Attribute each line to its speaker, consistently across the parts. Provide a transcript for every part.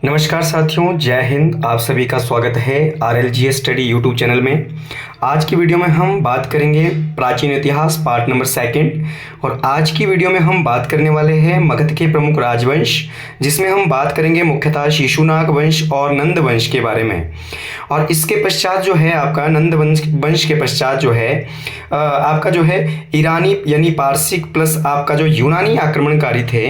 Speaker 1: नमस्कार साथियों, जय हिंद। आप सभी का स्वागत है RLG स्टडी यूट्यूब चैनल में। आज की वीडियो में हम बात करेंगे प्राचीन इतिहास पार्ट नंबर 2 और आज की वीडियो में हम बात करने वाले हैं मगध के प्रमुख राजवंश, जिसमें हम बात करेंगे मुख्यतः शिशुनाग वंश और नंद वंश के बारे में। और इसके पश्चात जो है आपका नंद वंश के पश्चात जो है आपका जो है ईरानी यानी पारसिक प्लस आपका जो यूनानी आक्रमणकारी थे,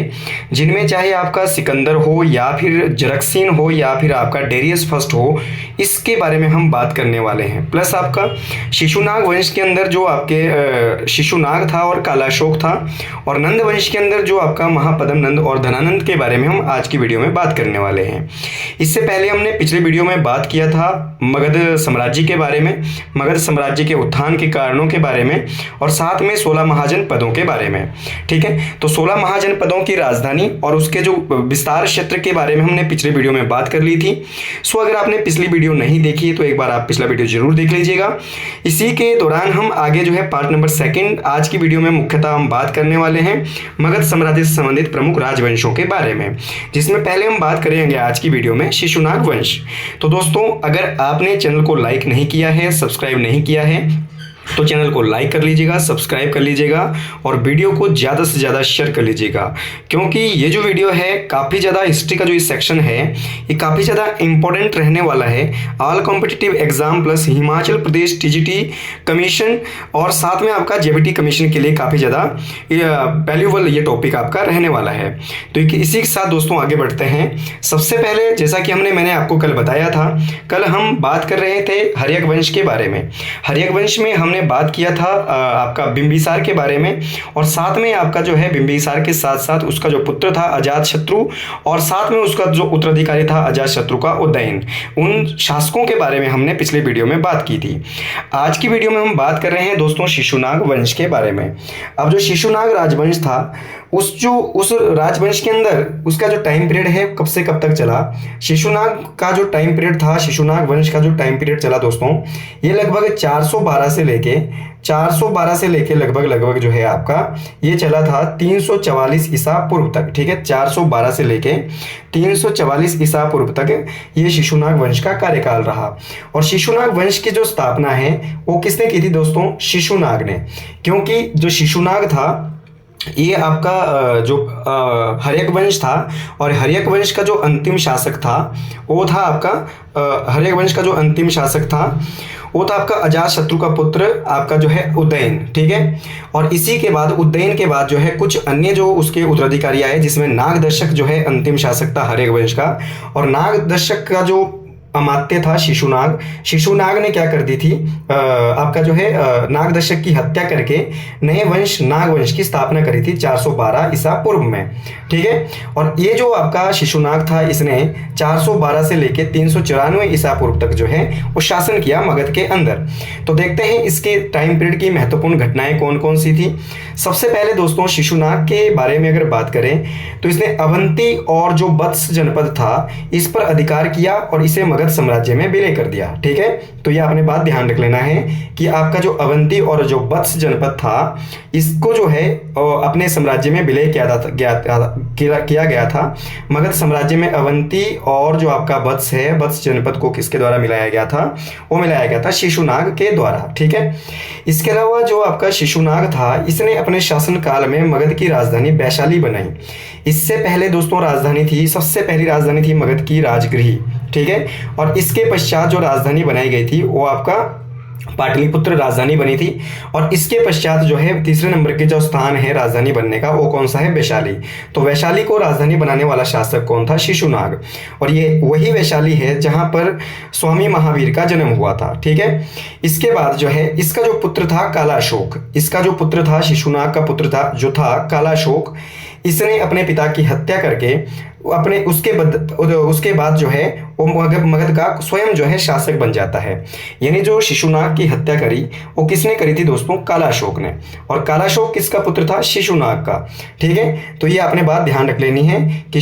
Speaker 1: जिनमें चाहे आपका सिकंदर हो या फिर जरक्सीन हो या फिर आपका डेरियस फर्स्ट हो, इसके बारे में हम बात करने वाले हैं। प्लस आपका शिशुनाग वंश के अंदर जो आपके शिशुनाग था और कालाशोक था, और नंद वंश के अंदर जो आपका महापद्म नंद और धनानंद के बारे में हम आज की वीडियो में बात करने वाले हैं। इससे पहले हमने पिछले वीडियो में बात किया था मगध साम्राज्य के बारे में, मगध साम्राज्य के उत्थान के कारणों के बारे में, और साथ में 16 महाजनपदों के बारे में। ठीक है, तो 16 महाजनपदों की राजधानी और उसके जो विस्तार क्षेत्र के बारे में हमने पिछले वीडियो में बात कर ली थी। सो अगर आपने पिछली वीडियो नहीं देखी है तो एक बार आप पिछला वीडियो जरूर देख लीजिएगा। इसी के दौरान हम आगे जो है पार्ट नंबर 2 आज की वीडियो में मुख्यतः हम बात करने वाले हैं मगध साम्राज्य से संबंधित प्रमुख राजवंशों के बारे में, जिसमें पहले हम बात करेंगे आज की वीडियो में शिशुनाग वंश। तो दोस्तों, अगर आपने चैनल को लाइक नहीं किया है, सब्सक्राइब नहीं किया है, तो चैनल को लाइक कर लीजिएगा, सब्सक्राइब कर लीजिएगा और वीडियो को ज़्यादा से ज़्यादा शेयर कर लीजिएगा, क्योंकि ये जो वीडियो है काफ़ी ज़्यादा हिस्ट्री का जो इस सेक्शन है ये काफ़ी ज़्यादा इंपॉर्टेंट रहने वाला है। All competitive exam plus Himachal Pradesh TGT commission और साथ में आपका JBT कमीशन के लिए काफ़ी ज़्यादा वैल्यूबल ये टॉपिक आपका रहने वाला है। तो इसी के साथ दोस्तों आगे बढ़ते हैं। सबसे पहले जैसा कि मैंने आपको कल बताया था, कल हम बात कर रहे थे हर्यक वंश के बारे में। हर्यक वंश में हमने बात किया था आपका बिंबिसार के बारे में, और साथ में आपका जो है बिंबिसार के साथ साथ उसका जो पुत्र था अजातशत्रु, और साथ में उसका जो उत्तराधिकारी था अजातशत्रु का उदयन। उन शासकों के बारे में हमने पिछले वीडियो में बात की थी। आज की वीडियो में हम बात कर रहे हैं दोस्तों शिशुनाग वंश के बारे में। अब जो शिशुनाग राजवंश था, उस राजवंश के अंदर उसका जो टाइम पीरियड है कब से कब तक चला, शिशुनाग का जो टाइम पीरियड था, शिशुनाग वंश का जो टाइम पीरियड चला दोस्तों, ये लगभग 412 से लेके लगभग जो है आपका ये चला था 344 ईसा पूर्व तक। ठीक है, 412 से लेके 344 ईसा पूर्व तक ये शिशुनाग वंश का कार्यकाल रहा। और शिशुनाग वंश की जो स्थापना है वो किसने की थी दोस्तों? शिशुनाग ने। क्योंकि जो शिशुनाग था ये आपका जो हर्यक वंश था, और हर्यक वंश का जो अंतिम शासक था वो था आपका हर्यक वंश का जो अंतिम शासक था वो था आपका अजातशत्रु का पुत्र आपका जो है उदयन। ठीक है, और इसी के बाद उदयन के बाद जो है कुछ अन्य जो उसके उत्तराधिकारी आए, जिसमें नागदर्शक जो है अंतिम शासक था हर्यक वंश का, और नागदर्शक का जो अमात्य था शिशुनाग ने क्या कर दी थी आपका जो है नागदर्शक की हत्या करके नए वंश नाग वंश की स्थापना करी थी 412 ईसा पूर्व में। ठीक है, और ये जो आपका शिशुनाग था इसने 412 से लेके 394 ईसा पूर्व तक जो है वो शासन किया मगध के अंदर। तो देखते हैं इसके टाइम पीरियड की महत्वपूर्ण घटनाएं कौन कौन सी थी। सबसे पहले दोस्तों शिशुनाग के बारे में अगर बात करें तो इसने अवंती और जो वत्स जनपद था इस पर अधिकार किया और इसे मगध साम्राज्य में विलय कर दिया। ठीक है, तो ये आपने बात ध्यान रख लेना है कि आपका जो अवंती और जो वत्स जनपद था इसको जो है अपने साम्राज्य में विलय किया गया था। मगध साम्राज्य में अवंती और जो आपका वत्स है, वत्स जनपद को किसके द्वारा मिलाया गया था? वो मिलाया गया था शिशुनाग के द्वारा। ठीक है, इसके अलावा जो आपका शिशुनाग था इसने अपने शासन काल में मगध की राजधानी वैशाली बनाई। इससे पहले दोस्तों राजधानी थी, सबसे पहली राजधानी थी मगध की राजगृही। ठीक है, और इसके पश्चात जो राजधानी बनाई गई थी वो आपका पाटलिपुत्र राजधानी बनी थी, और इसके पश्चात जो है तीसरे नंबर के जो स्थान है राजधानी बनने का वो कौन सा है? वैशाली। तो वैशाली को राजधानी बनाने वाला शासक कौन था? शिशुनाग। और ये वही वैशाली है जहां पर स्वामी महावीर का जन्म हुआ था। ठीक है, इसके बाद जो है इसका जो पुत्र था कालाशोक, इसका जो पुत्र था शिशुनाग का पुत्र था जो था कालाशोक, इसने अपने पिता की हत्या करके अपने उसके बाद जो है वो मगध का स्वयं जो है शासक बन जाता है। यानी जो शिशुनाग की हत्या करी वो किसने करी थी दोस्तों? कालाशोक ने। और कालाशोक किसका पुत्र था? शिशुनाग का। ठीक है, तो ये आपने बात ध्यान रख लेनी है कि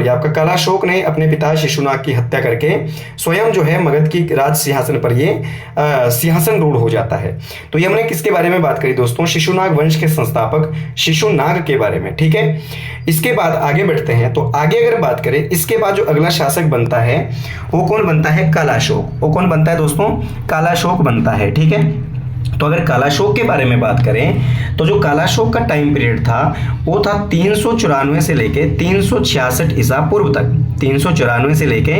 Speaker 1: आपका कालाशोक ने अपने पिता शिशुनाग की हत्या करके स्वयं जो है मगध की राज सिंहासन पर ये सिंहासन रूढ़ हो जाता है। तो ये हमने किसके बारे में बात करी दोस्तों? शिशुनाग वंश के संस्थापक शिशुनाग के बारे में। ठीक है, इसके बाद आगे बढ़ते हैं। हैं। तो आगे अगर बात करें, इसके बाद जो अगला शासक बनता है वो कौन बनता है? कालाशोक। वो कौन बनता है दोस्तों? कालाशोक बनता है। ठीक है, तो अगर कालाशोक के बारे में बात करें तो जो कालाशोक का टाइम पीरियड था वो था 394 से लेके 366 ईसा पूर्व तक। 394 से लेके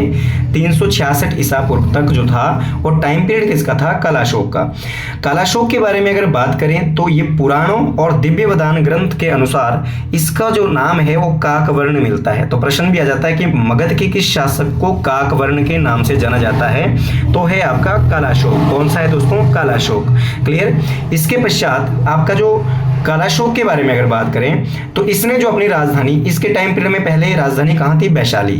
Speaker 1: 366 ईसा पूर्व तक जो था वो टाइम पीरियड किसका था? कालाशोक का। कालाशोक के बारे में अगर बात करें तो ये पुराणों और दिव्यवदान ग्रंथ के अनुसार इसका जो नाम है वो काकवर्ण मिलता है। तो प्रश्न भी आ जाता है कि मगध के किस शासक को काकवर्ण के नाम से जाना जाता है? तो है आपका कालाशोक। कौन सा है दोस्तों? कालाशोक। क्लियर। इसके पश्चात आपका जो कालाशोक के बारे में अगर बात करें तो इसने जो अपनी राजधानी, इसके टाइम पीरियड में पहले राजधानी कहाँ थी? वैशाली।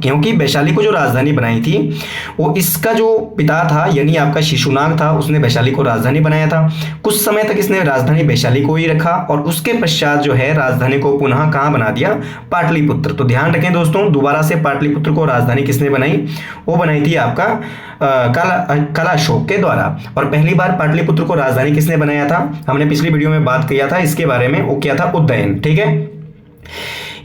Speaker 1: क्योंकि वैशाली को जो राजधानी बनाई थी वो इसका जो पिता था यानी आपका शिशुनाग था, उसने वैशाली को राजधानी बनाया था। कुछ समय तक इसने राजधानी वैशाली को ही रखा और उसके पश्चात जो है राजधानी को पुनः कहाँ बना दिया? पाटलिपुत्र। तो ध्यान रखें दोस्तों, दोबारा से पाटलिपुत्र को राजधानी किसने बनाई? वो बनाई थी आपका कालाशोक के द्वारा। और पहली बार पाटलिपुत्र को राजधानी किसने बनाया था? हमने पिछली वीडियो में बात किया था इसके बारे में, वो क्या था? उज्जैन। ठीक है,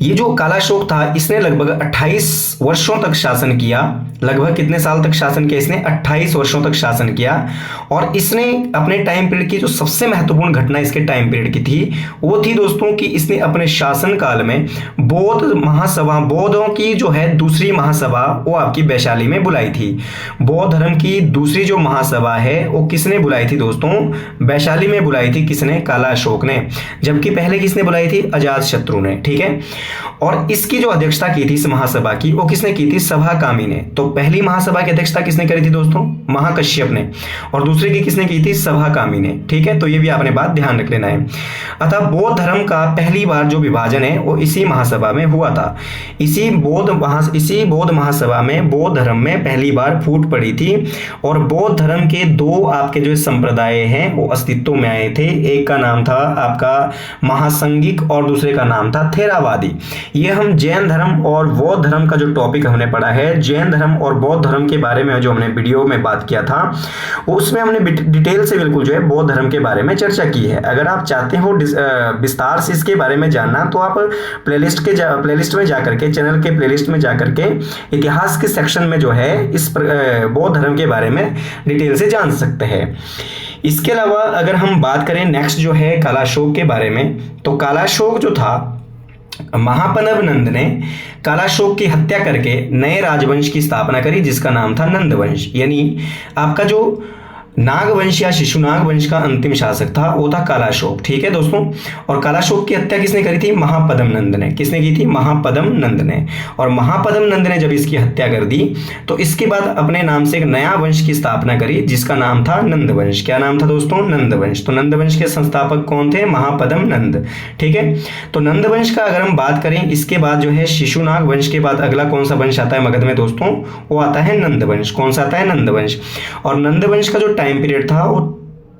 Speaker 1: ये जो कालाशोक था इसने लगभग 28 वर्षों तक शासन किया। लगभग कितने साल तक शासन किया इसने? 28 वर्षों तक शासन किया। और इसने अपने टाइम पीरियड की जो सबसे महत्वपूर्ण घटना इसके टाइम पीरियड की थी वो थी दोस्तों कि इसने अपने शासन काल में बौद्ध महासभा, बौद्धों की जो है दूसरी महासभा वो आपकी वैशाली में बुलाई थी। बौद्ध धर्म की दूसरी जो महासभा है वो किसने बुलाई थी दोस्तों? वैशाली में बुलाई थी। किसने? कालाशोक ने। जबकि पहले किसने बुलाई थी? अजातशत्रु ने। ठीक है, और इसकी जो अध्यक्षता की थी इस महासभा की वो किसने की थी? सभाकामी ने। तो पहली महासभा की अध्यक्षता किसने करी थी दोस्तों? महाकश्यप ने। और दूसरी की किसने की थी? सभाकामी ने। ठीक है, तो ये भी आपने बात ध्यान रख लेना है। अतः बौद्ध धर्म का पहली बार जो विभाजन है वो इसी महासभा में हुआ था। इसी बौद्ध महासभा में बौद्ध धर्म में पहली बार फूट पड़ी थी और बौद्ध धर्म के दो आपके जो संप्रदाय हैं वो अस्तित्व में आए थे। एक का नाम था आपका महासंगिक और दूसरे का नाम था थेरावादी। ये हम जैन धर्म और बौद्ध धर्म का जो टॉपिक हमने पढ़ा है, जैन धर्म और बौद्ध धर्म के बारे में जो हमने वीडियो में बात किया था उसमें हमने डिटेल से बिल्कुल जो है बौद्ध धर्म के बारे में चर्चा की है। अगर आप चाहते हो विस्तार से इसके बारे में जानना तो आप प्लेलिस्ट में जाकर के, चैनल के प्लेलिस्ट में जाकर के इतिहास के सेक्शन में जो है इस बौद्ध धर्म के बारे में डिटेल से जान सकते हैं। इसके अलावा अगर हम बात करें नेक्स्ट जो है कालाशोक के बारे में, तो कालाशोक जो था, महापनव नंद ने कालाशोक की हत्या करके नए राजवंश की स्थापना करी जिसका नाम था नंदवंश। यानी आपका जो नागवंश या शिशुनाग वंश का अंतिम शासक था वो था कालाशोक। ठीक है दोस्तों, और कालाशोक की हत्या किसने करी थी? महापदम नंद ने। किसने की थी? महापदम नंद ने। और महापदम नंद ने जब इसकी हत्या कर दी तो इसके बाद अपने नाम से एक नया वंश की स्थापना करी जिसका नाम था नंदवंश। क्या नाम था दोस्तों? नंदवंश। तो नंदवंश के संस्थापक कौन थे? महापदम नंद। ठीक है, तो नंदवंश का अगर हम बात करें इसके बाद जो है शिशुनाग वंश के बाद अगला कौन सा वंश आता है मगध में दोस्तों? वो आता है नंदवंश। कौन सा आता है? नंदवंश। और नंदवंश का जो टाइम पीरियड था वो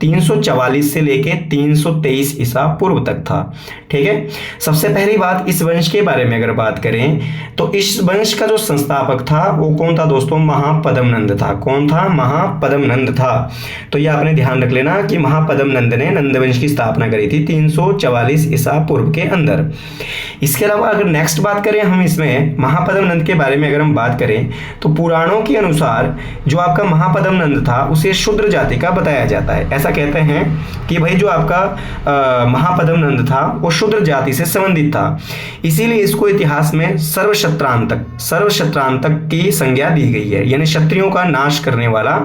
Speaker 1: 344 से लेके 323 ईसा पूर्व तक था। ठीक है, सबसे पहली बात इस वंश के बारे में अगर बात करें तो इस वंश का जो संस्थापक था वो कौन था दोस्तों? महापदम नंद था। कौन था? महापदम नंद था। तो ये आपने ध्यान रख लेना कि महापदम नंद ने नंदवंश की स्थापना करी थी 344 ईसा पूर्व के अंदर। इसके अलावा अगर नेक्स्ट बात करें हम इसमें महापदम नंद के बारे में अगर हम बात करें तो पुराणों के अनुसार जो आपका महापदम नंद था उसे शूद्र जाति का बताया जाता है। ऐसा कहते हैं कि भाई जो आपका महापदम नंद था वो शूद्र जाति से संबंधित था, इसीलिए इसको इतिहास में सर्वशत्रांतक की संज्ञा दी गई है। यानी क्षत्रियों का नाश करने वाला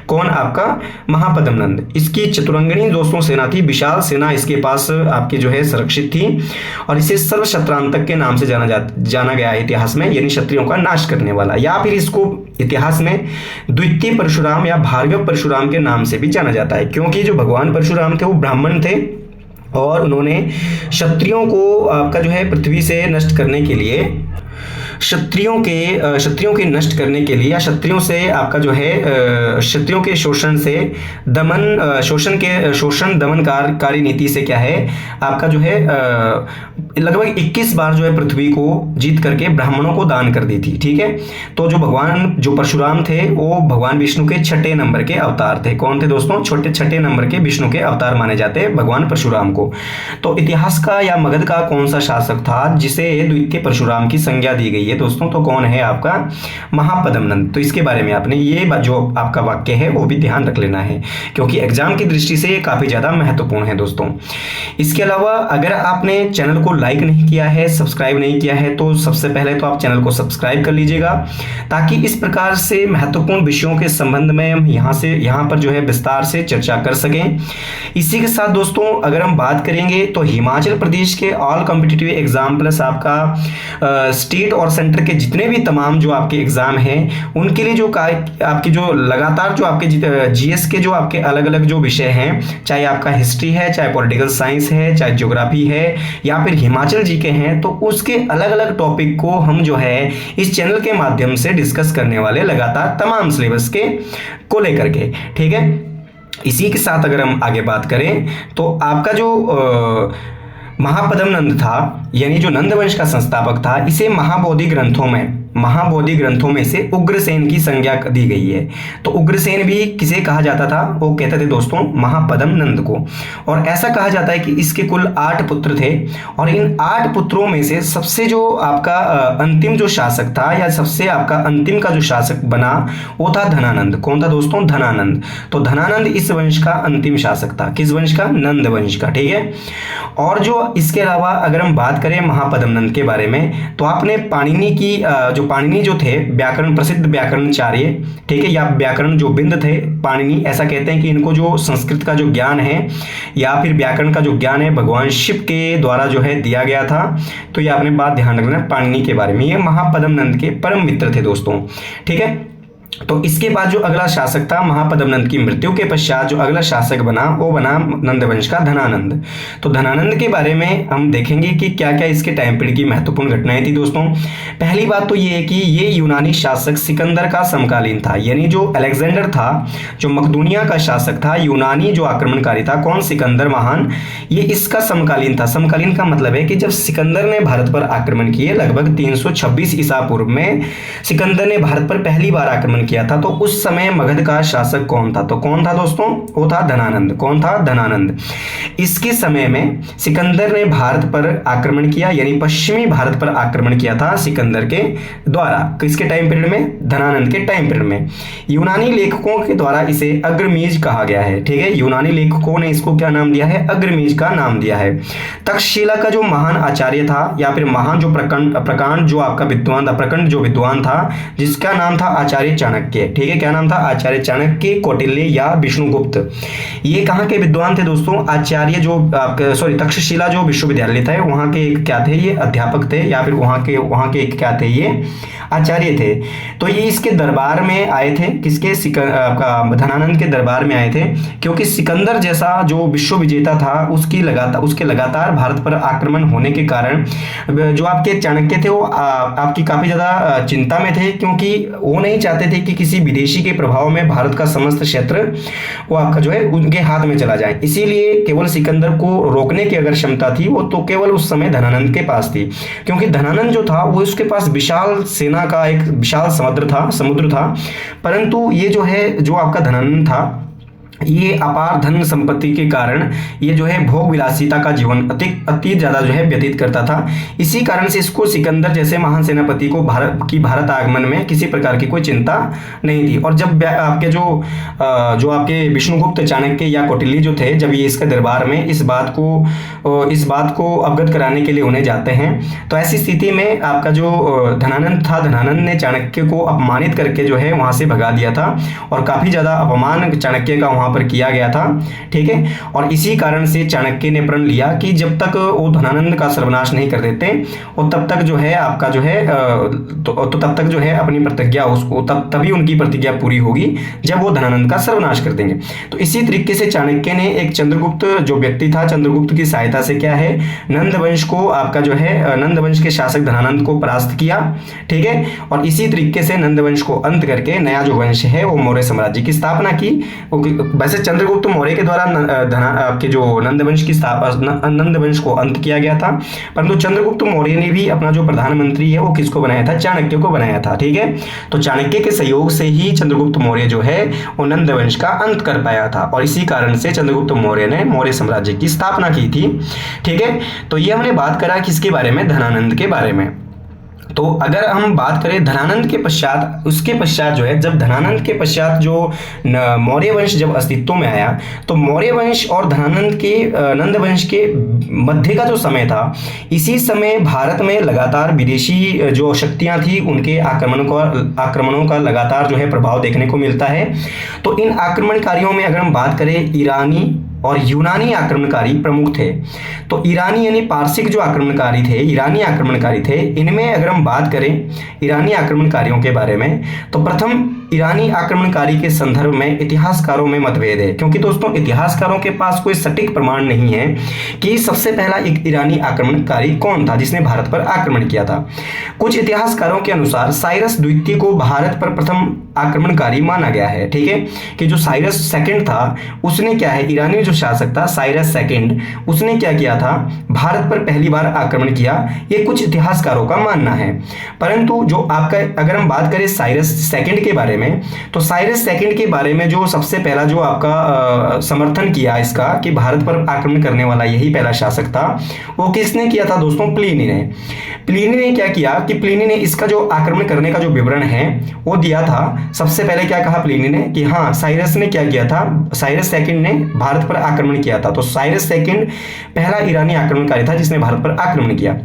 Speaker 1: कौन? आपका महापदम नंद। इसकी चतुरंगिणी दोस्तों सेना थी, विशाल सेना इसके पास आपकी जो है सुरक्षित थी और इसे सर्वशत्रांतक के नाम से जाना गया है इतिहास में, यानी क्षत्रियों का नाश करने वाला। या फिर इसको इतिहास में द्वितीय परशुराम या भार्गव परशुराम के नाम से भी जाना जाता है, क्योंकि जो भगवान परशुराम थे वो ब्राह्मण थे और उन्होंने क्षत्रियों को आपका जो है पृथ्वी से नष्ट करने के लिए, क्षत्रियों के नष्ट करने के लिए या क्षत्रियों से आपका जो है क्षत्रियों के शोषण से शोषण दमनकारी नीति से क्या है आपका जो है लगभग 21 बार जो है पृथ्वी को जीत करके ब्राह्मणों को दान कर दी थी। ठीक है, तो जो परशुराम थे वो भगवान विष्णु के 6ठे नंबर के अवतार थे। कौन थे दोस्तों? छठे नंबर के विष्णु के अवतार माने जाते हैं भगवान परशुराम को। तो इतिहास का या मगध का कौन सा शासक था जिसे द्वितीय परशुराम की संज्ञा संज्ञा दी गई है दोस्तों, तो कौन है आपका महापद्म नंद। तो इसके बारे में आपने ये जो आपका वाक्य है वो भी ध्यान रख लेना है, क्योंकि एग्जाम की दृष्टि से ये काफी ज्यादा महत्वपूर्ण है दोस्तों। इसके अलावा अगर आपने चैनल को लाइक नहीं किया है, सब्सक्राइब नहीं किया है, तो सबसे पहले तो आप चैनल को सब्सक्राइब कर लीजिएगा, ताकि इस प्रकार से महत्वपूर्ण विषयों के संबंध में हम यहाँ पर जो है विस्तार से चर्चा कर सकें। इसी के साथ दोस्तों अगर हम बात करेंगे तो हिमाचल प्रदेश के ऑल कॉम्पिटिटिव एग्जाम प्लस आपका स्टेट और सेंटर के जितने भी तमाम जो आपके एग्जाम हैं उनके लिए जो आपके जो लगातार जो आपके जीएस के जो आपके अलग अलग जो विषय हैं, चाहे आपका हिस्ट्री है, चाहे पॉलिटिकल साइंस है, चाहे ज्योग्राफी है, या फिर हिमाचल जीके हैं, तो उसके अलग अलग टॉपिक को हम जो है इस चैनल के माध्यम से डिस्कस करने वाले लगातार तमाम सिलेबस के को लेकर के, ठीक है। इसी के साथ अगर हम आगे बात करें तो आपका जो महापद्म नंद था, यानी जो नंद वंश का संस्थापक था, इसे महाबोधि ग्रंथों में से उग्रसेन की संज्ञा दी गई है। तो उग्रसेन भी किसे कहा जाता था, वो कहते थे दोस्तों महापद्म नंद को। और ऐसा कहा जाता है कि इसके कुल 8 पुत्र थे, और इन 8 पुत्रों में से सबसे जो आपका अंतिम जो शासक था, या सबसे आपका अंतिम का जो शासक बना वो था धनानंद। कौन था दोस्तों, धनानंद। तो धनानंद इस वंश का अंतिम शासक था, किस वंश का, नंद वंश का, ठीक है। और जो इसके अलावा अगर हम बात करें महापद्म नंद के बारे में, तो आपने पाणिनि की पाणिनि जो थे व्याकरण, प्रसिद्ध व्याकरणाचार्य, ठीक है, या व्याकरण जो बिंद थे पाणिनि, ऐसा कहते हैं कि इनको जो संस्कृत का जो ज्ञान है या फिर व्याकरण का जो ज्ञान है भगवान शिव के द्वारा जो है दिया गया था। तो ये आपने बात ध्यान रखना पाणिनि के बारे में, ये महापद्म नंद के परम मित्र थे दोस्तों, ठीक है। तो इसके बाद जो अगला शासक था, महापद्म नंद की मृत्यु के पश्चात जो अगला शासक बना वो बना नंद वंश का धनानंद। तो धनानंद के बारे में हम देखेंगे कि क्या क्या इसके टाइम पीरियड की महत्वपूर्ण घटनाएं थी दोस्तों। पहली बात तो ये है कि ये यूनानी शासक सिकंदर का समकालीन था, यानी जो अलेक्जेंडर था, जो मकदूनिया का शासक था, यूनानी जो आक्रमणकारी था, कौन, सिकंदर महान, ये इसका समकालीन था। समकालीन का मतलब है कि जब सिकंदर ने भारत पर आक्रमण किए लगभग 326 ईसा पूर्व में सिकंदर ने भारत पर पहली बार आक्रमण किया था, तो उस समय मगध का शासक कौन था, तो कौन था दोस्तों, वो था धनानंद। कौन था, धनानंद। इसके समय में सिकंदर ने भारत पर आक्रमण किया, यानी पश्चिमी भारत पर आक्रमण किया था सिकंदर के द्वारा। किसके टाइम पीरियड में, धनानंद के टाइम पीरियड में। यूनानी लेखकों के द्वारा इसे अग्रमीज कहा गया है, ठीक है। यूनानी लेखकों ने इसको क्या नाम दिया है, अग्रमीज का नाम दिया है। तक्षशिला का जो महान आचार्य था, या फिर महान जो प्रकांड जो आपका विद्वान था, प्रकंड जो विद्वान था, जिसका नाम था आचार्य चाणक्य, ठीक है। क्या नाम था, आचार्य चाणक्य, कौटिल्य या विष्णुगुप्त। ये कहाँ के विद्वान थे दोस्तों, आचार्य जो तक्षशिला जो विश्वविद्यालय था वहाँ के एक क्या थे, ये अध्यापक थे, या फिर वहाँ के एक क्या थे, ये आचार्य थे। तो ये इसके दरबार में आए थे, किसके, आपका धनानंद के दरबार में आए थे, क्योंकि सिकंदर जैसा जो विश्व विजेता था उसके लगातार भारत पर आक्रमण होने के कारण जो आपके चाणक्य थे वो आपकी काफी ज्यादा चिंता में थे, क्योंकि वो नहीं चाहते थे कि किसी विदेशी के प्रभाव में भारत का समस्त क्षेत्र वो आपका जो है उनके हाथ में चला जाए। इसीलिए केवल सिकंदर को रोकने की अगर क्षमता थी वो तो केवल उस समय धनानंद के पास थी, क्योंकि धनानंद जो था वो उसके पास विशाल सेना का एक विशाल समुद्र था। परंतु ये जो है जो आपका धनानंद था, ये अपार धन संपत्ति के कारण ये जो है भोग विलासिता का जीवन अति ज्यादा जो है व्यतीत करता था। इसी कारण से इसको सिकंदर जैसे महान सेनापति को भारत आगमन में किसी प्रकार की कोई चिंता नहीं थी। और जब आपके जो आपके विष्णुगुप्त, चाणक्य या कौटिल्य जो थे, जब ये इसके दरबार में इस बात को अवगत कराने के लिए उन्हें जाते हैं, तो ऐसी स्थिति में आपका जो धनानंद था, धनानंद ने चाणक्य को अपमानित करके जो है वहां से भगा दिया था, और काफी ज्यादा अपमान चाणक्य का वहां पर किया गया था, ठीक है। और इसी कारण से चाणक्य ने प्रण लिया कि जब तक वो धनानंद का सर्वनाश नहीं कर देते और तब तक जो है आपका जो है तो तब तक जो है अपनी प्रतिज्ञा उसको तभी उनकी प्रतिज्ञा पूरी होगी जब वो धनानंद का सर्वनाश कर देंगे। तो इसी तरीके से चाणक्य ने एक चंद्रगुप्त जो व्यक्ति था, चंद्रगुप्त की सहायता से क्या है, नंद वंश को आपका जो है नंद वंश के शासक धनानंद को परास्त किया, ठीक है। और इसी तरीके से नंद वंश को अंत करके नया जो वंश है वो मौर्य साम्राज्य की स्थापना की। वैसे चंद्रगुप्त मौर्य के द्वारा आपके जो नंद वंश को अंत किया गया था, परंतु चंद्रगुप्त मौर्य ने भी अपना जो प्रधानमंत्री है वो किसको बनाया था, चाणक्य को बनाया था, ठीक है। तो चाणक्य के सहयोग से ही चंद्रगुप्त मौर्य जो है वो नंद वंश का अंत कर पाया था, और इसी कारण से चंद्रगुप्त मौर्य ने मौर्य साम्राज्य की स्थापना की थी, ठीक है। तो ये हमने बात करा किसके बारे में, धनानंद के बारे में। तो अगर हम बात करें धनानंद के पश्चात, उसके पश्चात जो है, जब धनानंद के पश्चात जो मौर्य वंश जब अस्तित्व में आया, तो मौर्य वंश और धनानंद के नंद वंश के मध्य का जो समय था, इसी समय भारत में लगातार विदेशी जो शक्तियां थी उनके आक्रमणों का लगातार जो है प्रभाव देखने को मिलता है। तो इन आक्रमणकारियों में अगर हम बात करें, ईरानी और यूनानी आक्रमणकारी प्रमुख थे। तो ईरानी यानी पारसिक जो आक्रमणकारी थे, ईरानी आक्रमणकारी थे, इनमें अगर हम बात करें ईरानी आक्रमणकारियों के बारे में, तो प्रथम ईरानी आक्रमणकारी के संदर्भ में इतिहासकारों में मतभेद है, क्योंकि दोस्तों इतिहासकारों के पास कोई सटीक प्रमाण नहीं है कि सबसे पहला एक ईरानी आक्रमणकारी कौन था जिसने भारत पर आक्रमण किया था। कुछ इतिहासकारों के अनुसार साइरस द्वितीय को भारत पर प्रथम आक्रमणकारी माना गया है। ठीक है, कि जो साइरस सेकंड था उसने क्या है, ईरानी जो शासक था साइरस सेकंड, उसने क्या किया था, भारत पर पहली बार आक्रमण किया, ये कुछ इतिहासकारों का मानना है। परंतु जो आपका अगर हम बात करें साइरस सेकंड के बारे में, तो साइरस सेकंड के बारे में जो सबसे पहला जो आपका समर्थन किया इसका कि भारत पर आक्रमण करने वाला यही पहला शासक था, वो किसने किया था दोस्तों, प्लिनी ने। प्लिनी ने क्या किया कि प्लिनी ने इसका जो आक्रमण करने का जो विवरण है वो दिया था। सबसे पहले क्या कहा प्लिनी ने कि हाँ, साइरस ने क्या किया था, साइरस सेकंड ने भारत पर आक्रमण किया था। तो साइरस सेकंड पहला ईरानी आक्रमणकारी था जिसने भारत पर आक्रमण किया।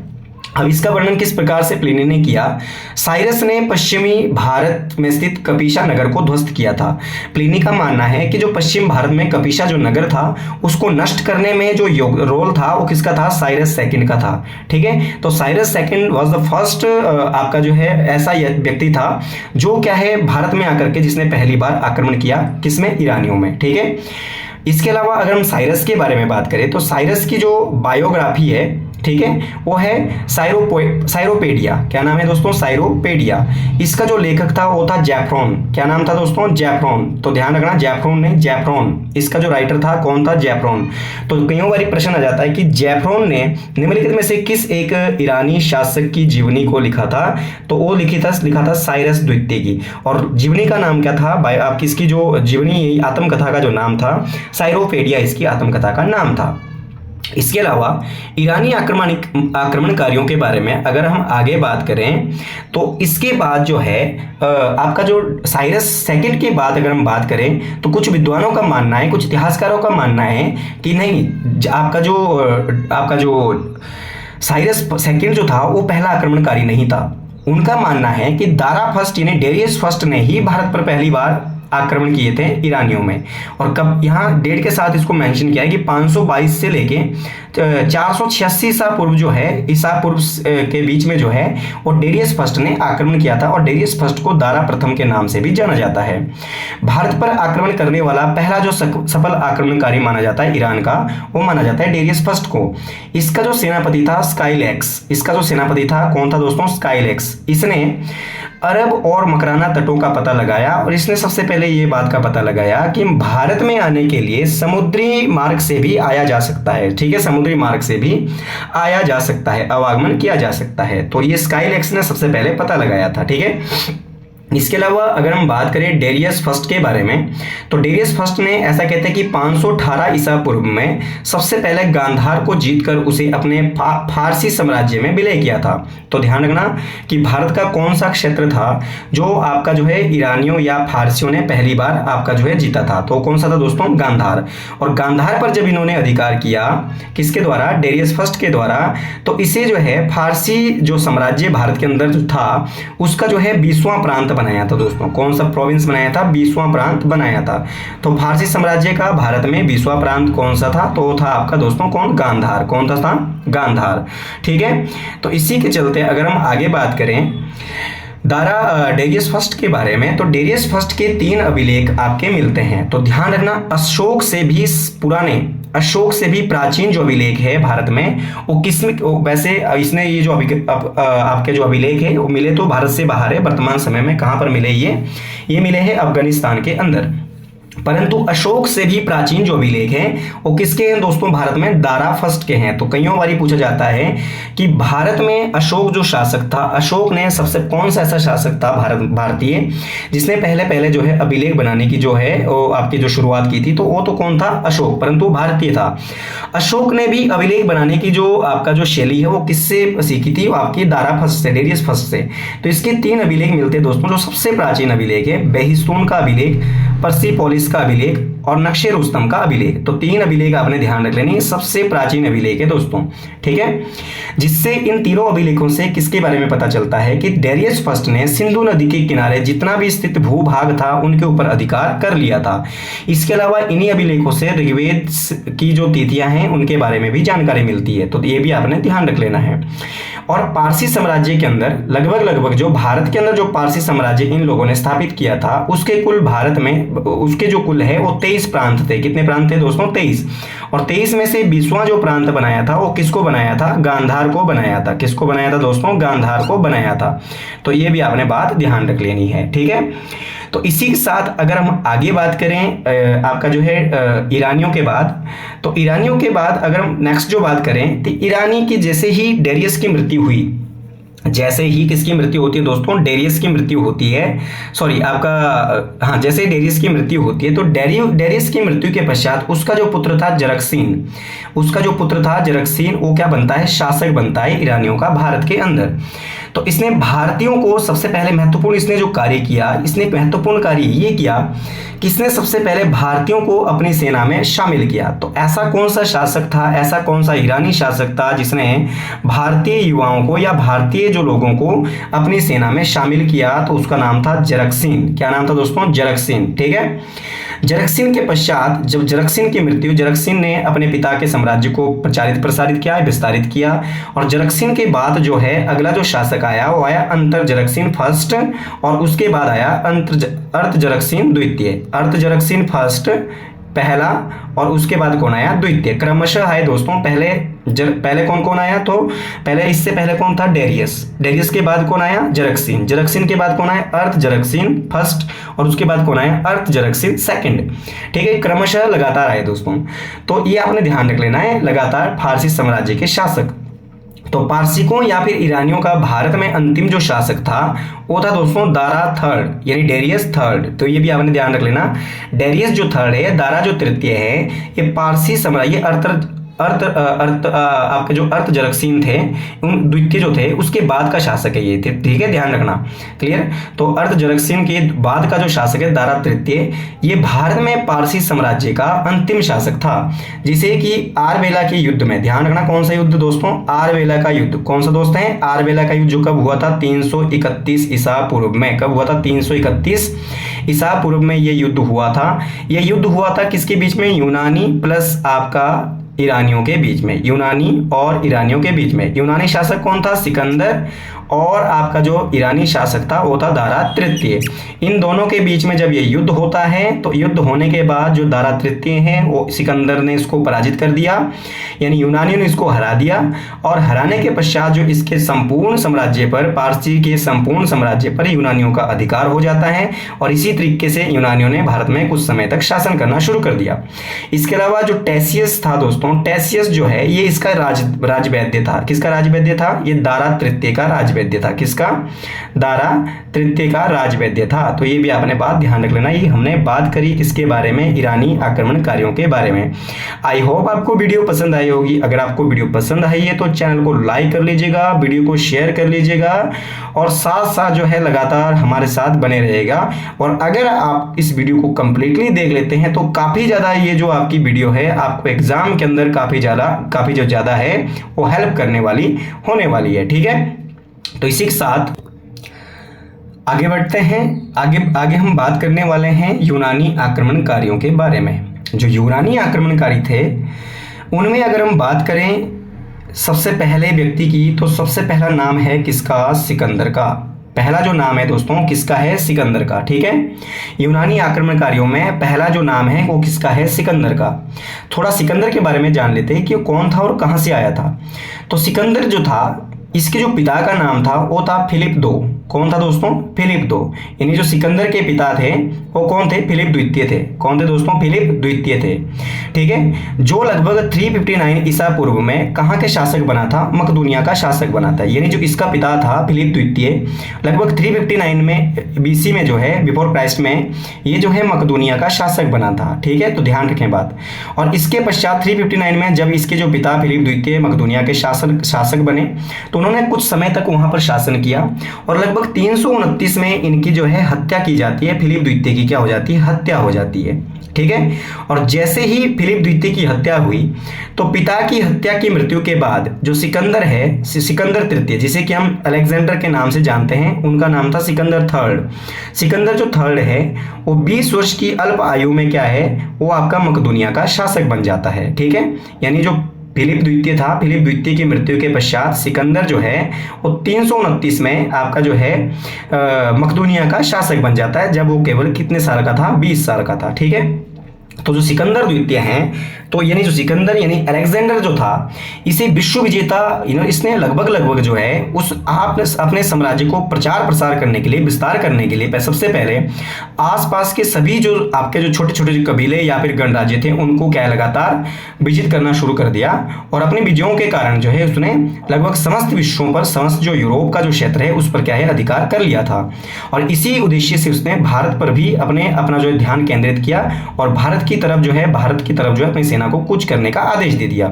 Speaker 1: अब इसका वर्णन किस प्रकार से प्लिनी ने किया, साइरस ने पश्चिमी भारत में स्थित कपिशा नगर को ध्वस्त किया था। प्लिनी का मानना है कि जो पश्चिम भारत में कपिशा जो नगर था उसको नष्ट करने में जो रोल था वो किसका था, साइरस सेकंड का था। ठीक है, तो Cyrus second was the first आपका जो है ऐसा व्यक्ति था जो क्या है भारत में आकर के जिसने पहली बार आक्रमण किया, किसमें, ईरानियों में। ठीक है, इसके अलावा अगर हम साइरस के बारे में बात करें तो साइरस की जो बायोग्राफी है, ठीक है, वो है साइरोपेडिया। क्या नाम है दोस्तों, साइरोपेडिया। इसका जो लेखक था वो था जैफ्रोन। क्या नाम था दोस्तों, जैफ्रोन। तो ध्यान रखना, जैफ्रोन नहीं, जैफ्रोन। इसका जो राइटर था कौन था, जैफ्रोन। तो कई बार प्रश्न आ जाता है कि जैफ्रोन ने निम्नलिखित में से किस एक ईरानी शासक की जीवनी को लिखा था, तो वो लिखा था साइरस द्वितीय की। और जीवनी का नाम क्या था, आपकी इसकी जो जीवनी आत्मकथा का जो नाम था, साइरोपेडिया इसकी आत्मकथा का नाम था। इसके अलावा ईरानी आक्रमणकारियों के बारे में अगर हम आगे बात करें तो इसके बाद जो है आपका जो साइरस सेकंड के बाद अगर हम बात करें तो कुछ विद्वानों का मानना है, कुछ इतिहासकारों का मानना है कि नहीं, आपका जो साइरस सेकंड जो था वो पहला आक्रमणकारी नहीं था। उनका मानना है कि दारा फर्स्ट यानी डेरियस फर्स्ट ने ही भारत पर पहली बार आक्रमण किए थे ईरानियों में। और कब, यहाँ डेट के साथ इसको मेंशन किया है कि 522 से लेके 486 ईसा पूर्व जो है, ईसा पूर्व के बीच में जो है वो डेरियस फर्स्ट ने आक्रमण किया था। और डेरियस फर्स्ट को दारा प्रथम के नाम से भी जाना जाता है। भारत पर आक्रमण करने वाला पहला जो सफल आक्रमणकारी माना जाता है ईरान का, वो माना जाता है डेरियस फर्स्ट को। इसका जो सेनापति था स्काइलैक्स, इसका जो सेनापति था कौन था दोस्तों, स्काइलैक्स। इसने अरब और मकराना तटों का पता लगाया और इसने सबसे पहले ये बात का पता लगाया कि भारत में आने के लिए समुद्री मार्ग से भी आया जा सकता है। ठीक है, समुद्री मार्ग से भी आया जा सकता है, आवागमन किया जा सकता है। तो ये स्काइलैक्स ने सबसे पहले पता लगाया था। ठीक है, इसके अलावा अगर हम बात करें डेरियस फर्स्ट के बारे में तो डेरियस फर्स्ट ने ऐसा कहते हैं कि 518 ईसा पूर्व में सबसे पहले गांधार को जीतकर उसे अपने फारसी साम्राज्य में विलय किया था। तो ध्यान रखना कि भारत का कौन सा क्षेत्र था जो आपका जो है ईरानियों या फारसियों ने पहली बार आपका जो है जीता था, तो कौन सा था दोस्तों, गांधार। और गांधार पर जब इन्होंने अधिकार किया, किसके द्वारा, डेरियस फर्स्ट के द्वारा, तो इसे जो है फारसी जो साम्राज्य भारत के अंदर जो था उसका जो है 20वां प्रांत बनाया था दोस्तों। कौन सा प्रोविंस बनाया था, 20वां प्रांत बनाया था। तो फारसी साम्राज्य का भारत में 20वां प्रांत कौन सा था, तो था आपका दोस्तों कौन, गांधार। कौन था गांधार। ठीक है, तो इसी के चलते अगर हम आगे बात करें डेरियस फर्स्ट के बारे में, तो डेरियस फर्स्ट के 3 अभिलेख आपके मिलते हैं। तो ध्यान रखना, अशोक से भी पुराने, अशोक से भी प्राचीन जो अभिलेख है भारत में वो किसमें, वैसे इसने ये जो आपके जो अभिलेख है वो मिले तो भारत से बाहर है। वर्तमान समय में कहाँ पर मिले ये मिले हैं अफगानिस्तान के अंदर। परंतु अशोक से भी प्राचीन जो अभिलेख हैं वो किसके हैं दोस्तों, भारत में दारा फर्स्ट के हैं। तो कईयों बारी पूछा जाता है कि भारत में अशोक जो शासक था, अशोक ने सबसे कौन सा ऐसा शासक था भारतीय जिसने पहले पहले जो है अभिलेख बनाने की जो है वो आपकी जो शुरुआत की थी, तो वो तो कौन था, अशोक, परंतु भारतीय था। अशोक ने भी अभिलेख बनाने की जो आपका जो शैली है वो किससे सीखी थी, वो आपकी दारा फर्स्ट से, डेरियस फर्स्ट से। तो इसके 3 अभिलेख मिलते हैं दोस्तों। जो सबसे प्राचीन अभिलेख है, बेहिस्तून का अभिलेख, पर्सिपोलिस का अभिलेख और नक्शे रुस्तम का अभिलेख। तो 3 अभिलेख आपने ध्यान रख लेने, सबसे प्राचीन अभिलेख है दोस्तों, ठीक है। जिससे इन तीनों अभिलेखों से किसके बारे में पता चलता है कि डेरियस फर्स्ट ने सिंधु नदी के किनारे जितना भी स्थित भूभाग था उनके ऊपर अधिकार कर लिया था। इसके अलावा इन्हीं अभिलेखों से ऋग्वेद की जो तिथियां हैं उनके बारे में भी जानकारी मिलती है, तो ये भी आपने ध्यान रख लेना है। और पारसी साम्राज्य के अंदर लगभग जो भारत के अंदर जो पारसी साम्राज्य इन लोगों ने स्थापित किया था, उसके कुल भारत में उसके जो कुल है वो 23 प्रांत थे। कितने प्रांत थे दोस्तों, 23। और 23 में से 20वां जो प्रांत बनाया था वो किसको बनाया था, गांधार को बनाया था। किसको बनाया था दोस्तों, गांधार को बनाया था। तो ये भी आपने बात ध्यान रख लेनी है, ठीक है। तो इसी के साथ अगर हम आगे बात करें आपका जो है ईरानियों के बाद, तो ईरानियों के बाद अगर हम नेक्स्ट जो बात करें तो ईरानी की जैसे ही डेरियस की मृत्यु हुई, जैसे ही किसकी मृत्यु होती है दोस्तों, डेरियस की मृत्यु होती है, सॉरी आपका हाँ, जैसे डेरियस की मृत्यु होती है तो डेरियस की मृत्यु के पश्चात उसका जो पुत्र था जरक्सीन, वो क्या बनता है, शासक बनता है ईरानियों का भारत के अंदर। तो इसने भारतीयों को सबसे पहले महत्वपूर्ण इसने जो कार्य किया, इसने महत्वपूर्ण कार्य ये किया कि इसने सबसे पहले भारतीयों को अपनी सेना में शामिल किया। तो ऐसा कौन सा शासक था, ऐसा कौन सा ईरानी शासक था जिसने भारतीय युवाओं को या भारतीय जो लोगों को अपनी सेना में शामिल किया, तो उसका नाम था जरक्सीन। क्या नाम था दोस्तों, जरक्सीन, ठीक है। जरक्सीन के पश्चात जब जरक्सीन की मृत्यु, जरक्सीन ने अपने पिता के साम्राज्य को प्रसारित किया, विस्तारित किया। और जरक्सीन के बाद जो है अगला जो शासक आया वो आया अंतर जरक्सीन फर्स्ट, और उसके बाद आया अर्थ जरक्सीन द्वितीय। अर्थ जरक्सीन फर्स्ट पहला और उसके बाद कौन आया, द्वितीय। क्रमशः है दोस्तों, पहले कौन कौन आया, तो पहले इससे पहले कौन था, डेरियस के बाद कौन आया, जरक्सीन के बाद कौन आया, अर्थ जरक्सीन फर्स्ट, और उसके बाद कौन आया, अर्थ जरक्सीन सेकंड, ठीक है। क्रमशः लगातार आए दोस्तों। तो ये आपने ध्यान रख लेना है, लगातार फारसी साम्राज्य के शासक। तो पारसिकों या फिर ईरानियों का भारत में अंतिम जो शासक था वो था दोस्तों दारा थर्ड, यानी डेरियस थर्ड। तो ये भी आपने ध्यान रख लेना, डेरियस जो थर्ड है, दारा जो तृतीय है, ये पारसी साम्राज्य आपके जो अर्थ जरक्सीन थे उन द्वितीय जो थे उसके बाद का शासक है ये, ठीक है, ध्यान रखना, क्लियर। तो अर्थ जरक्सीन के बाद का जो शासक है दारा तृतीय, ये भारत में पारसी साम्राज्य का अंतिम शासक था, जिसे कि आरबेला के युद्ध में, ध्यान रखना कौन सा युद्ध दोस्तों, आरबेला का युद्ध। कौन सा दोस्त है, आरबेला का युद्ध, जो कब हुआ था, 331 ईसा पूर्व में। कब हुआ था, 331 ईसा पूर्व में ये युद्ध हुआ था। यह युद्ध हुआ था किसके बीच में, यूनानी प्लस आपका ईरानियों के बीच में, यूनानी और ईरानियों के बीच में। यूनानी शासक कौन था, सिकंदर, और आपका जो ईरानी शासक था वो था दारा तृतीय। इन दोनों के बीच में जब ये युद्ध होता है तो युद्ध होने के बाद जो दारा तृतीय है वो सिकंदर ने इसको पराजित कर दिया, यानी यूनानियों ने इसको हरा दिया। और हराने के पश्चात जो इसके संपूर्ण साम्राज्य पर, पारसी के संपूर्ण साम्राज्य पर यूनानियों का अधिकार हो जाता है, और इसी तरीके से यूनानियों ने भारत में कुछ समय तक शासन करना शुरू कर दिया। इसके अलावा जो टेसियस था दोस्तों, टेसियस जो है ये इसका राजवैद्य था। किसका राजवैद्य था, ये दारा तृतीय का राजवैद्य था। किसका, दारा तृतीय का राजवैद्य था। तो ये भी आपने बात ध्यान रख लेना। ये हमने बात करी किसके बारे में, ईरानी आक्रमणकारियों के बारे में। आई होप आपको वीडियो पसंद आई होगी। अगर आपको वीडियो पसंद आई है तो चैनल को लाइक कर लीजिएगा, वीडियो को शेयर कर लीजिएगा, और साथ साथ जो है लगातार हमारे साथ बने रहेगा। और अगर आप इस वीडियो को कंप्लीटली देख लेते हैं तो काफी ज्यादा ये जो आपकी वीडियो है आपको एग्जाम के अंदर काफी जो ज्यादा है वो हेल्प करने वाली होने वाली है, ठीक है। तो इसी के साथ आगे बढ़ते हैं। आगे हम बात करने वाले हैं यूनानी आक्रमणकारियों के बारे में। जो यूनानी आक्रमणकारी थे उनमें अगर हम बात करें सबसे पहले व्यक्ति की, तो सबसे पहला नाम है किसका, सिकंदर का। पहला जो नाम है दोस्तों किसका है, सिकंदर का, ठीक है। यूनानी आक्रमणकारियों में पहला जो नाम है वो किसका है, सिकंदर का। थोड़ा सिकंदर के बारे में जान लेते हैं कि वो कौन था और कहां से आया था। तो सिकंदर जो था इसके जो पिता का नाम था वो था फिलिप दो। कौन था दोस्तों? फिलिप दो। यानी जो सिकंदर के पिता थे वो कौन थे? फिलिप द्वितीय थे। कौन थे दोस्तों? फिलिप द्वितीय थे। ठीक है, जो लगभग 359 ईसा पूर्व में कहाँ के शासक बना था? मकदूनिया का शासक बना था। यानी जो इसका पिता था फिलिप द्वितीय, लगभग 359 में बीसी में जो है, बिफोर क्राइस्ट में, ये जो है मकदूनिया का शासक बना था। ठीक है, तो ध्यान रखें बात। और इसके पश्चात 359 में जब इसके जो पिता फिलिप द्वितीय मकदूनिया के शासक बने, तो उन्होंने कुछ समय तक वहां पर शासन किया और लगभग 329 में इनकी जो है हत्या की जाती है। फिलिप द्वितीय की क्या हो जाती है? हत्या हो जाती है। ठीक है, और जैसे ही फिलिप द्वितीय की हत्या हुई तो पिता की हत्या की मृत्यु के बाद जो सिकंदर है, सिकंदर तृतीय, जिसे कि हम अलेक्जेंडर के नाम से जानते हैं, उनका नाम था सिकंदर थर्ड। सिकंदर जो थर्ड है वो 20 वर्ष की अल्प आयु में क्या है? वो आपका मकदूनिया का शासक बन जाता है। ठीक है, यानी जो फिलिप द्वितीय था, फिलिप द्वितीय की मृत्यु के पश्चात सिकंदर जो है वो 329 में आपका जो है मकदूनिया का शासक बन जाता है, जब वो केवल कितने साल का था? 20 साल का था। ठीक है, तो जो सिकंदर द्वितीय हैं, तो यानी जो सिकंदर यानी अलेक्जेंडर जो था, इसे विश्व विजेता, इसने लगभग जो है उस अपने साम्राज्य को प्रचार प्रसार करने के लिए, विस्तार करने के लिए सबसे पहले आसपास के सभी जो आपके जो छोटे छोटे कबीले या फिर गणराज्य थे उनको क्या है लगातार विजित करना शुरू कर दिया। और अपने विजयों के कारण जो है उसने लगभग समस्त विश्वों पर, समस्त जो यूरोप का जो क्षेत्र है उस पर क्या है अधिकार कर लिया था। और इसी उद्देश्य से उसने भारत पर भी अपना जो है ध्यान केंद्रित किया और भारत की तरफ जो है अपनी सेना को कूच करने का आदेश दे दिया।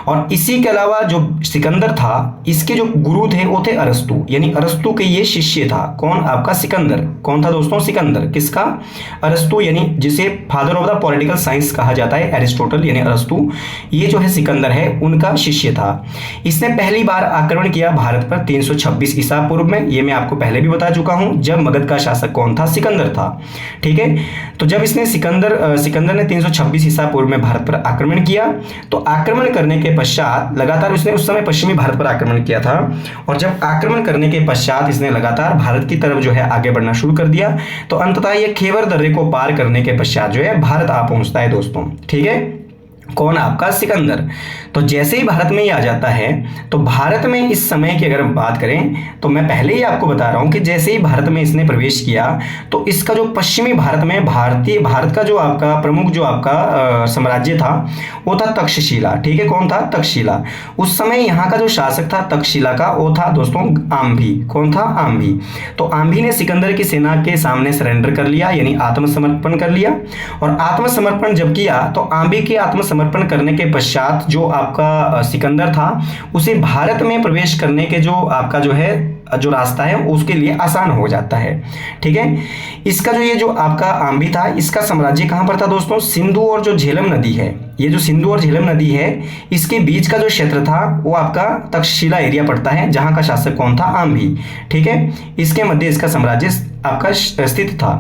Speaker 1: और इसी के अलावा जो सिकंदर था, इसके जो गुरु थे वो थे अरस्तु, यानी अरस्तु के ये शिष्य था। कौन? आपका सिकंदर। कौन था दोस्तों? सिकंदर। किसका? अरस्तु, यानी जिसे father of the political science कहा जाता है, एरिस्टोटल यानी अरस्तु, ये जो है सिकंदर है उनका शिष्य था। इसने पहली बार आक्रमण किया भारत पर 326 ईसा पूर्व में। ये मैं आपको पहले भी बता चुका हूं, जब मगध का शासक कौन था? सिकंदर था। ठीक है, तो जब इसने सिकंदर ने 326 ईसा पूर्व में भारत पर आक्रमण किया, तो आक्रमण करने के पश्चात लगातार उसने उस समय पश्चिमी भारत पर आक्रमण किया था। और जब आक्रमण करने के पश्चात इसने लगातार भारत की तरफ जो है आगे बढ़ना शुरू कर दिया, तो अंततः ये खेवर दर्रे को पार करने के पश्चात जो है भारत आ पहुंचता है दोस्तों। ठीक है, कौन? आपका सिकंदर। तो जैसे ही भारत में ही आ जाता है, तो भारत में इस समय की अगर हम बात करें, तो मैं पहले ही आपको बता रहा हूं कि जैसे ही भारत में इसने प्रवेश किया, तो इसका जो पश्चिमी भारत में भारत का जो आपका प्रमुख जो आपका साम्राज्य था वो था तक्षशिला। ठीक है, कौन था? तक्षशिला। उस समय यहाँ का जो शासक था तक्षशिला का, वो था दोस्तों आम्भी। कौन था? आम्भी। तो आम्भी ने सिकंदर की सेना के सामने सरेंडर कर लिया, यानी आत्मसमर्पण कर लिया। और आत्मसमर्पण जब किया, तो आम्भी के आत्मसमर्पण करने के पश्चात जो आपका सिकंदर था, उसे भारत में प्रवेश करने के जो आपका जो है जो रास्ता है उसके लिए आसान हो जाता है। ठीक है, इसका जो ये जो आपका आम्भी था, इसका साम्राज्य कहां पर था दोस्तों? सिंधु और जो झेलम नदी है, ये जो सिंधु और झेलम नदी है, इसके बीच का जो क्षेत्र था वो आपका तक्षशिला एरिया पड़ता है, जहां का शासक कौन था? आम्भी। ठीक है, इसके मध्य इसका साम्राज्य आपका स्थित था।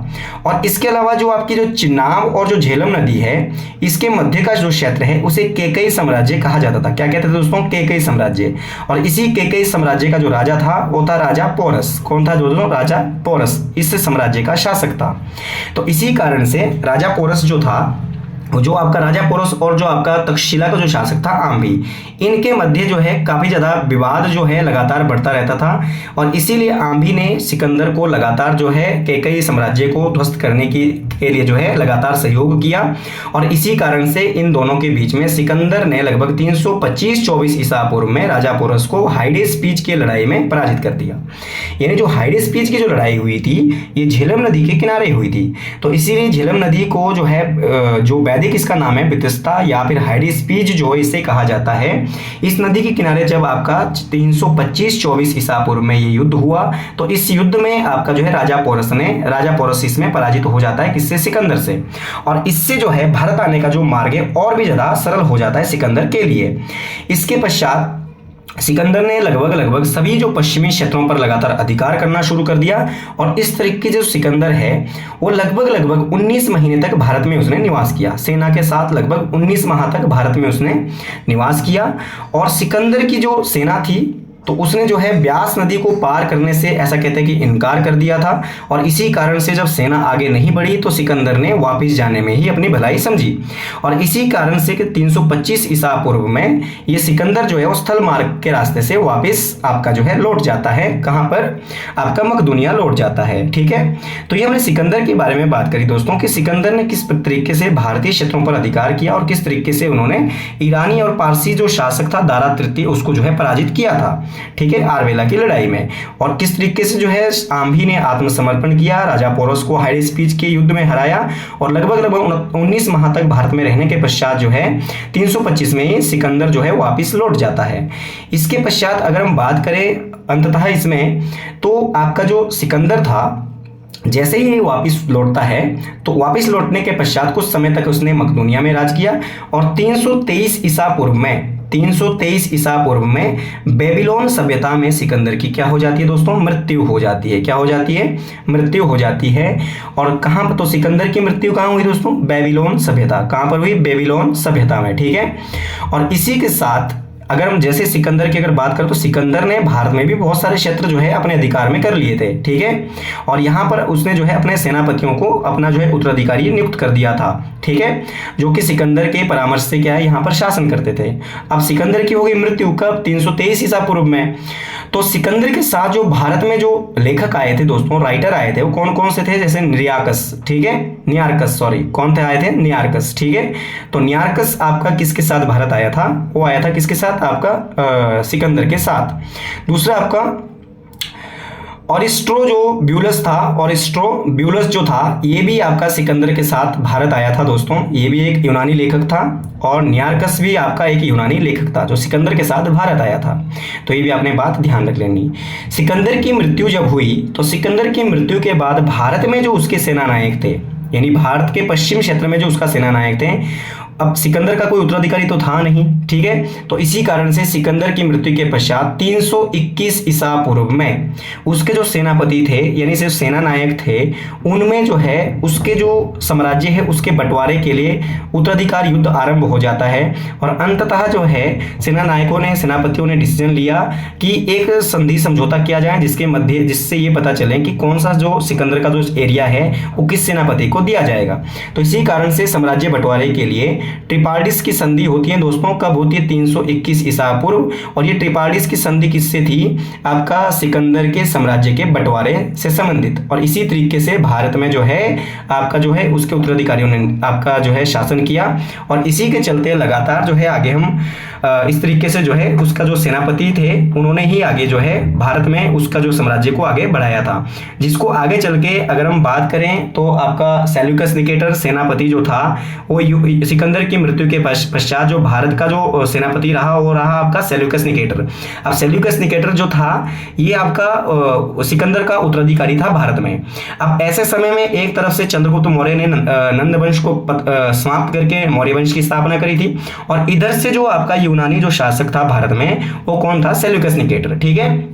Speaker 1: और इसके अलावा जो आपकी जो चिनाब और जो झेलम नदी है, इसके मध्य का जो क्षेत्र है उसे केकई साम्राज्य कहा जाता था। क्या कहते थे दोस्तों? केकई साम्राज्य। और इसी केकई साम्राज्य का जो राजा था वो था राजा पोरस। कौन था दोस्तों? राजा पोरस इस साम्राज्य का शासक था। तो इसी कारण से राजा पोरस जो था, जो आपका राजा पोरस और जो आपका तक्षशिला का जो शासक था आम्भी, इनके मध्य जो है काफी ज्यादा विवाद जो है लगातार बढ़ता रहता था। और इसीलिए आम्भी ने सिकंदर को लगातार जो है केकई साम्राज्य को ध्वस्त करने के लिए जो है लगातार सहयोग किया। और इसी कारण से इन दोनों के बीच में सिकंदर ने लगभग 325-24 ईसा पूर्व में राजा पोरस को हाइडेस पीच की लड़ाई में पराजित कर दिया। यानी जो हाइडेस पीच की जो लड़ाई हुई थी, ये झेलम नदी के किनारे हुई थी। तो इसीलिए झेलम नदी को जो है जो वैदिक इसका नाम है बितस्ता या फिर हाइडेस्पीज जो इसे कहा जाता है। इस नदी के किनारे जब आपका 325-24 ईसा पूर्व में ये युद्ध हुआ, तो इस युद्ध में आपका जो है राजा पोरस इसमें पराजित हो जाता है। किससे? सिकंदर से। और इससे जो है भारत आने का जो मार्ग है और भी ज्यादा सरल हो जाता है सिकंदर के लिए। इसके पश्चात सिकंदर ने लगभग सभी जो पश्चिमी क्षेत्रों पर लगातार अधिकार करना शुरू कर दिया। और इस तरीके जो सिकंदर है वो लगभग 19 महीने तक भारत में उसने निवास किया। सेना के साथ लगभग 19 माह तक भारत में उसने निवास किया। और सिकंदर की जो सेना थी तो उसने जो है ब्यास नदी को पार करने से ऐसा कहते हैं कि इनकार कर दिया था, और इसी कारण से जब सेना आगे नहीं बढ़ी तो सिकंदर ने वापस जाने में ही अपनी भलाई समझी, और इसी कारण से कि 325 ईसा पूर्व में ये सिकंदर जो है वो स्थल मार्ग के रास्ते से वापस आपका जो है लौट जाता है, कहां पर, आपका मकदूनिया लौट जाता है। ठीक है, तो ये हमने सिकंदर के बारे में बात करी दोस्तों कि सिकंदर ने किस तरीके से भारतीय क्षेत्रों पर अधिकार किया और किस तरीके से उन्होंने ईरानी और पारसी जो शासक था दारा तृतीय उसको जो है पराजित किया था। ठीक है, आरवेला की लड़ाई में, और किस तरीके से जो है आम्भी ने आत्मसमर्पण किया, राजा पोरस को हाइडेस्पीच के युद्ध में हराया, और लगभग 19 माह तक भारत में रहने के पश्चात जो है 325 में सिकंदर जो है वापस लौट जाता है। इसके पश्चात अगर हम बात करें अंततः इसमें, तो आपका जो सिकंदर था जैसे ही वापस लौटता है तो वापस लौटने के पश्चात कुछ समय तक उसने मकदूनिया में राज किया, और 323 ईसा पूर्व में बेबीलोन सभ्यता में सिकंदर की क्या हो जाती है दोस्तों, मृत्यु हो जाती है। क्या हो जाती है, मृत्यु हो जाती है। और कहां पर, तो सिकंदर की मृत्यु कहां हुई दोस्तों, बेबीलोन सभ्यता। कहां पर हुई, बेबीलोन सभ्यता में। ठीक है, और इसी के साथ अगर हम जैसे सिकंदर की अगर बात करें तो सिकंदर ने भारत में भी बहुत सारे क्षेत्र जो है अपने अधिकार में कर लिए थे। ठीक है, और यहाँ पर उसने जो है अपने सेनापतियों को अपना जो है उत्तराधिकारी नियुक्त कर दिया था। ठीक है, जो कि सिकंदर के परामर्श से क्या है यहाँ पर शासन करते थे। अब सिकंदर की हो गई मृत्यु कब, 323 ईसा पूर्व में। तो सिकंदर के साथ जो भारत में जो लेखक आए थे दोस्तों, राइटर आए थे, वो कौन कौन से थे, जैसे नियार्कस। ठीक है, नियार्कस, सॉरी, कौन थे आए थे, नियार्कस। ठीक है, तो नियार्कस आपका किसके साथ भारत आया था, वो आया था किसके साथ, आपका सिकंदर के साथ। दूसरा आपका ऑरिस्ट्रो जो ब्यूलस था, ऑरिस्ट्रो ब्यूलस जो था, ये भी आपका सिकंदर के साथ भारत आया था दोस्तों। ये भी एक यूनानी लेखक था, और नियार्कस भी आपका एक यूनानी लेखक था जो सिकंदर के साथ भारत आया था। तो ये भी आपने बात ध्यान रख लेनी। सिकंदर की मृत्यु जब हुई तो सिकंदर की मृत्यु के बाद भारत में जो उसके सेना नायक थे, यानी भारत के पश्चिम क्षेत्र में जो उसका सेना नायक थे, अब सिकंदर का कोई उत्तराधिकारी तो था नहीं। ठीक है, तो इसी कारण से सिकंदर की मृत्यु के पश्चात 321 ईसा पूर्व में उसके जो सेनापति थे, यानी सिर्फ सेना नायक थे, उनमें जो है उसके जो साम्राज्य है उसके बंटवारे के लिए उत्तराधिकार युद्ध आरंभ हो जाता है। और अंततः जो है सेना नायकों ने, सेनापतियों ने डिसीजन लिया कि एक संधि समझौता किया जाए जिसके मध्य, जिससे ये पता चले कि कौन सा जो सिकंदर का जो एरिया है वो किस सेनापति को दिया जाएगा। तो इसी कारण से साम्राज्य बंटवारे के लिए ट्रिपार्डिस की संधि होती है दोस्तों। कब होती है, 321 ईसा पूर्व। और ये ट्रिपार्डिस की संधि किससे थी, आपका सिकंदर के साम्राज्य के बंटवारे से संबंधित। और इसी तरीके से भारत में जो है आपका जो है उसके उत्तराधिकारियों ने आपका जो है शासन किया, और इसी के चलते लगातार जो है आगे हम इस तरीके से जो है उसका जो सेनापति थे उन्होंने ही आगे जो है भारत में उसका जो साम्राज्य को आगे बढ़ाया था, जिसको आगे चल के अगर हम बात करें तो आपका सेल्यूकस निकेटर सेनापति जो था वो सिकंदर की मृत्यु के पश्चात जो भारत का जो सेनापति रहा वो रहा आपका सेल्यूकस निकेटर। अब सेल्यूकस निकेटर जो था ये आपका सिकंदर का उत्तराधिकारी था भारत में। अब ऐसे समय में एक तरफ से चंद्रगुप्त मौर्य ने नंद वंश को समाप्त करके मौर्य वंश की स्थापना करी थी, और इधर से जो आपका यूनानी जो शासक था भारत में वो कौन था, सेल्यूकस निकेटर। ठीक है,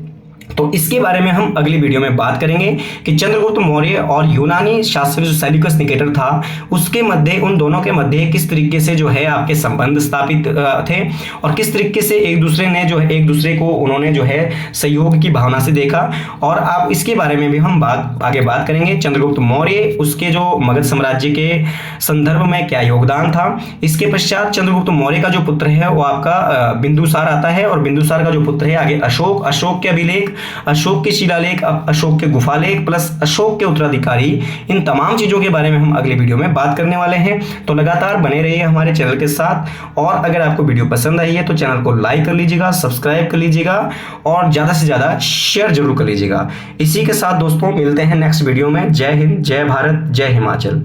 Speaker 1: तो इसके बारे में हम अगली वीडियो में बात करेंगे कि चंद्रगुप्त मौर्य और यूनानी शासक जो सेल्यूकस निकेटर था उसके मध्य, उन दोनों के मध्य किस तरीके से जो है आपके संबंध स्थापित थे, और किस तरीके से एक दूसरे ने जो है एक दूसरे को उन्होंने जो है सहयोग की भावना से देखा। और आप इसके बारे में भी हम आगे बात करेंगे, चंद्रगुप्त मौर्य उसके जो मगध साम्राज्य के संदर्भ में क्या योगदान था। इसके पश्चात चंद्रगुप्त मौर्य का जो पुत्र है वो आपका बिंदुसार आता है, और बिंदुसार का जो पुत्र है आगे अशोक, अशोक के अभिलेख, अशोक के शिलालेख, अशोक के गुफालेख प्लस अशोक के उत्तराधिकारी, इन तमाम चीजों के बारे में हम अगले वीडियो में बात करने वाले हैं। तो लगातार बने रहिए हमारे चैनल के साथ, और अगर आपको वीडियो पसंद आई है तो चैनल को लाइक कर लीजिएगा, सब्सक्राइब कर लीजिएगा, और ज्यादा से ज्यादा शेयर जरूर कर लीजिएगा। इसी के साथ दोस्तों मिलते हैं नेक्स्ट वीडियो में। जय हिंद, जय भारत, जय हिमाचल।